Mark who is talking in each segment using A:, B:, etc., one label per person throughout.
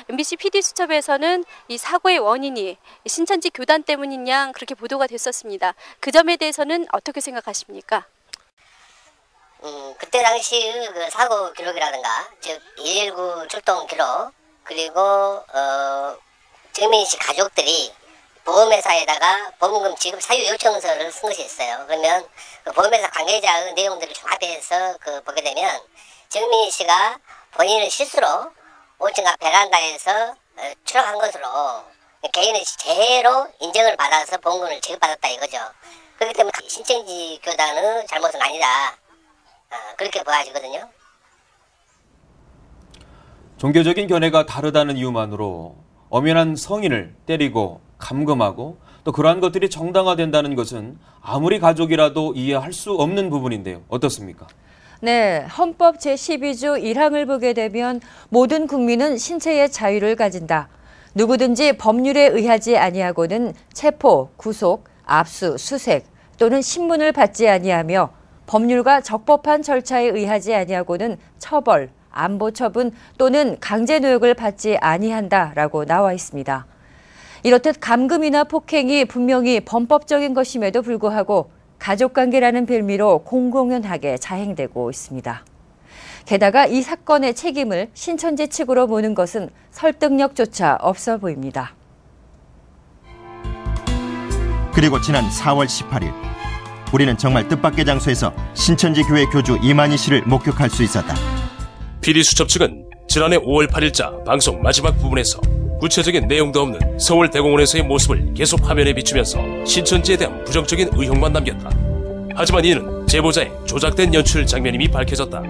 A: MBC PD수첩에서는 이 사고의 원인이 신천지 교단 때문인 양 그렇게 보도가 됐었습니다. 그 점에 대해서는 어떻게 생각하십니까?
B: 그때 당시 그 사고 기록이라든가 즉 119 출동 기록 그리고 정민 씨 가족들이 보험회사에다가 보험금 지급 사유 요청서를 쓴 것이 있어요. 그러면 그 보험회사 관계자의 내용들을 종합해서 보게 되면 정민 씨가 본인은 실수로 5층 앞 베란다에서 추락한 것으로 개인의 재해로 인정을 받아서 보험금을 지급받았다 이거죠. 그렇기 때문에 신천지 교단의 잘못은 아니다. 그렇게 보아지거든요.
C: 종교적인 견해가 다르다는 이유만으로 엄연한 성인을 때리고 감금하고 또 그러한 것들이 정당화된다는 것은 아무리 가족이라도 이해할 수 없는 부분인데요. 어떻습니까?
D: 네, 헌법 제12조 1항을 보게 되면 모든 국민은 신체의 자유를 가진다. 누구든지 법률에 의하지 아니하고는 체포, 구속, 압수, 수색 또는 신문을 받지 아니하며 법률과 적법한 절차에 의하지 아니하고는 처벌, 안보 처분 또는 강제 노역을 받지 아니한다라고 나와 있습니다. 이렇듯 감금이나 폭행이 분명히 범법적인 것임에도 불구하고 가족관계라는 빌미로 공공연하게 자행되고 있습니다. 게다가 이 사건의 책임을 신천지 측으로 모는 것은 설득력조차 없어 보입니다.
E: 그리고 지난 4월 18일 우리는 정말 뜻밖의 장소에서 신천지 교회 교주 이만희 씨를 목격할 수 있었다.
F: PD수첩 측은 지난해 5월 8일자 방송 마지막 부분에서 구체적인 내용도 없는 서울대공원에서의 모습을 계속 화면에 비추면서 신천지에 대한 부정적인 의혹만 남겼다. 하지만 이는 제보자의 조작된 연출 장면임이 밝혀졌다.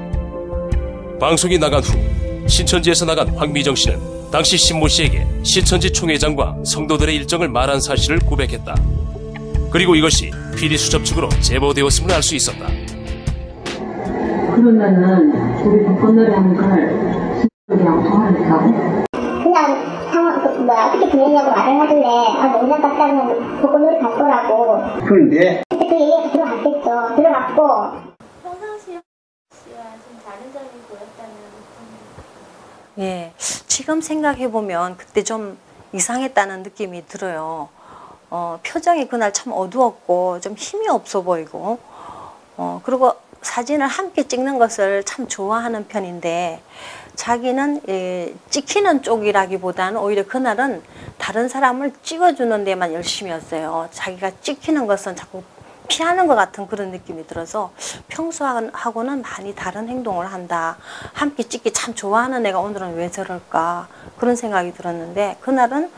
F: 방송이 나간 후 신천지에서 나간 황미정 씨는 당시 신모 씨에게 신천지 총회장과 성도들의 일정을 말한 사실을 고백했다. 그리고 이것이 PD수첩 측으로 제보되었음을 알 수 있었다.
G: 그러면은 우리 건너라는 걸 신천지랑 통화했다고?
H: 그냥 어떻게 지내냐고 말을 하길래 농장 갔다면 복권으로 갈 거라고.
G: 그런데?
H: 그 얘기가 들어갔겠죠. 들어갔고.
A: 평상시와 좀 다른 점이 보였다면?
I: 예, 지금 생각해보면 그때 좀 이상했다는 느낌이 들어요. 표정이 그날 참 어두웠고 좀 힘이 없어 보이고 그리고 사진을 함께 찍는 것을 참 좋아하는 편인데 자기는 찍히는 쪽이라기보다는 오히려 그날은 다른 사람을 찍어주는 데만 열심히였어요. 자기가 찍히는 것은 자꾸 피하는 것 같은 그런 느낌이 들어서 평소하고는 많이 다른 행동을 한다. 함께 찍기 참 좋아하는 애가 오늘은 왜 저럴까 그런 생각이 들었는데 그날은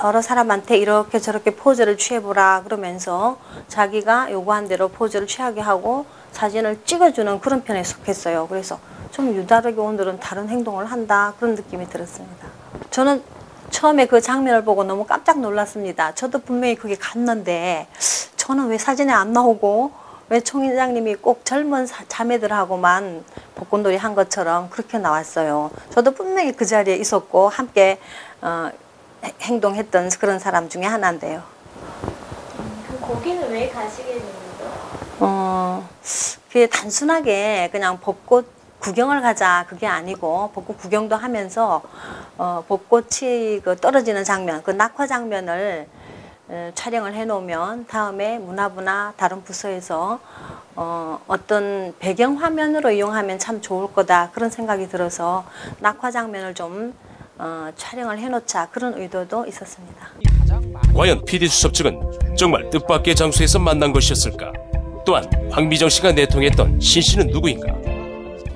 I: 여러 사람한테 이렇게 저렇게 포즈를 취해보라 그러면서 자기가 요구한 대로 포즈를 취하게 하고 사진을 찍어주는 그런 편에 속했어요. 그래서 좀 유다르게 오늘은 다른 행동을 한다 그런 느낌이 들었습니다. 저는 처음에 그 장면을 보고 너무 깜짝 놀랐습니다. 저도 분명히 그게 갔는데 저는 왜 사진에 안 나오고 왜 총회장님이 꼭 젊은 자매들하고만 복권놀이 한 것처럼 그렇게 나왔어요. 저도 분명히 그 자리에 있었고 함께 행동했던 그런 사람 중에 하나인데요.
A: 거기는 왜 가시게 된 거죠?
I: 그게 단순하게 그냥 벚꽃 구경을 가자 그게 아니고 벚꽃 구경도 하면서 벚꽃이 떨어지는 장면, 그 낙화 장면을 촬영을 해놓으면 다음에 문화부나 다른 부서에서 어떤 배경 화면으로 이용하면 참 좋을 거다 그런 생각이 들어서 낙화 장면을 좀 촬영을 해놓자 그런 의도도 있었습니다.
F: 과연 PD수첩 측은 정말 뜻밖의 장소에서 만난 것이었을까? 또한 황미정 씨가 내통했던 신 씨는 누구인가?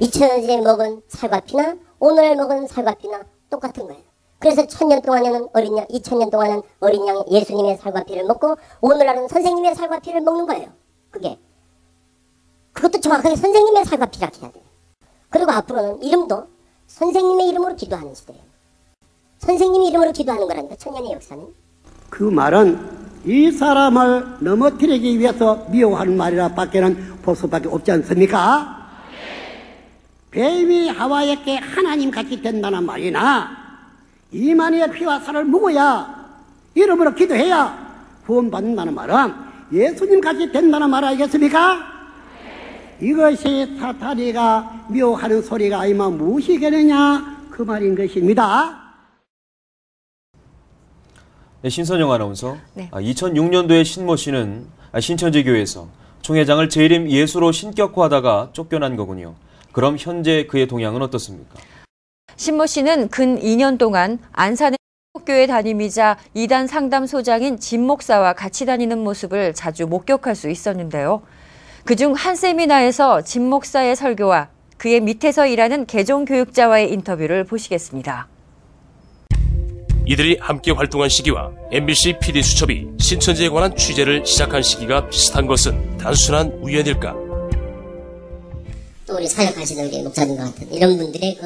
B: 2000년에 먹은 살과피나 오늘 먹은 살과피나 똑같은 거예요. 그래서 1000년 동안에는 어린 양, 2000년 동안은 어린 양 예수님의 살과피를 먹고 오늘날은 선생님의 살과피를 먹는 거예요. 그것도 정확하게 선생님의 살과피라고 해야 돼요. 그리고 앞으로는 이름도 선생님의 이름으로 기도하는 시대예요. 선생님의 이름으로 기도하는 거라니까 천년의 역사는.
J: 그 말은 이 사람을 넘어뜨리기 위해서 미워하는 말이라 밖에는 볼 수밖에 없지 않습니까? 뱀이 하와에게 하나님 같이 된다는 말이나 이만희의 피와 살을 먹어야 이름으로 기도해야 구원받는다는 말은 예수님 같이 된다는 말 아니겠습니까? 이것이 사탄이가 미워하는 소리가 아니면 무엇이겠느냐? 그 말인 것입니다.
C: 네, 신선영 아나운서.
D: 네.
C: 2006년도에 신모 씨는 신천지 교회에서 총회장을 재림 예수로 신격화하다가 쫓겨난 거군요. 그럼 현재 그의 동향은 어떻습니까?
D: 신모 씨는 근 2년 동안 안산의 교회 담임이자 이단 상담소장인 진 목사와 같이 다니는 모습을 자주 목격할 수 있었는데요. 그중 한 세미나에서 진 목사의 설교와 그의 밑에서 일하는 개종교육자와의 인터뷰를 보시겠습니다.
F: 이들이 함께 활동한 시기와 MBC PD수첩이 신천지에 관한 취재를 시작한 시기가 비슷한 것은 단순한 우연일까?
B: 또 우리 사역하시는 우리 목사님과 같은 이런 분들의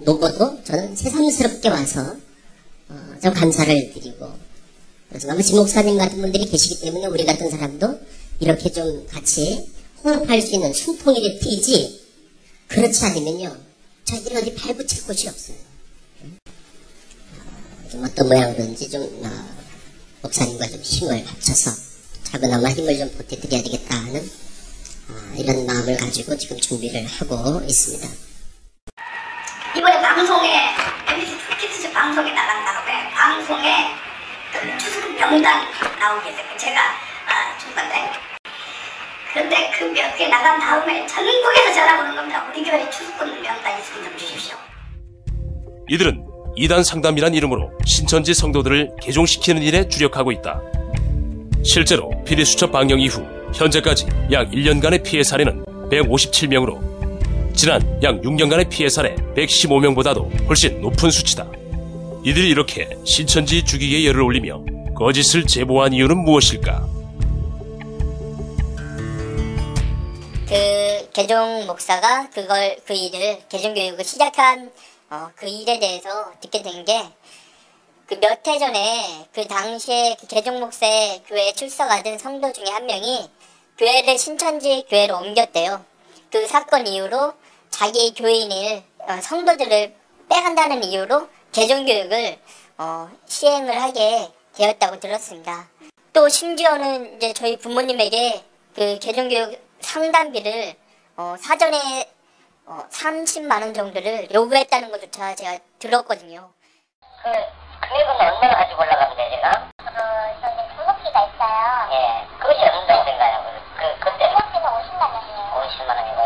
B: 노고도 저는 새삼스럽게 와서 좀 감사를 드리고, 그래서 아마 진 목사님 같은 분들이 계시기 때문에 우리 같은 사람도 이렇게 좀 같이 호흡할 수 있는 숨통이를 트이지, 그렇지 않으면요 저희들이 어디 발붙일 곳이 없어요. 좀 어떤 모양으로든지 좀 목사님과 좀 힘을 합쳐서 작은아마 힘을 좀 보태드려야 되겠다 하는 이런 마음을 가지고 지금 준비를 하고 있습니다.
H: 이번에 방송에 MBC 특집스 방송에 나간 다음에 방송에 추석 명단 나오게 됐고 제가 준 건데, 그런데 그 몇 개 나간 다음에 전국에서 전화 오는 겁니다. 우리 교회 추석권 명단 있으면 좀 주십시오.
F: 이들은 이단 상담이란 이름으로 신천지 성도들을 개종시키는 일에 주력하고 있다. 실제로 PD수첩 방영 이후 현재까지 약 1년간의 피해 사례는 157명으로 지난 약 6년간의 피해 사례 115명보다도 훨씬 높은 수치다. 이들이 이렇게 신천지 죽이기에 열을 올리며 거짓을 제보한 이유는 무엇일까?
B: 그 개종 목사가 그 일을 개종교육을 시작한 그 일에 대해서 듣게 된 게, 그 몇 해 전에 그 당시에 그 개종 목사의 교회에 출석하던 성도 중에 한 명이 교회를 신천지 교회로 옮겼대요. 그 사건 이후로 자기 교인을 성도들을 빼간다는 이유로 개종교육을 시행을 하게 되었다고 들었습니다. 또 심지어는 이제 저희 부모님에게 그 개종교육 상담비를 사전에 30만 원 정도를 요구했다는 것조차 제가 들었거든요.
K: 그 금액은 얼마나 가지고 올라가면 돼, 제가?
H: 저는 등록비가 있어요.
K: 예, 그것이 얼마 정도 된가요? 그때?
H: 등록비는 50만 원이에요.
K: 50만 원이고.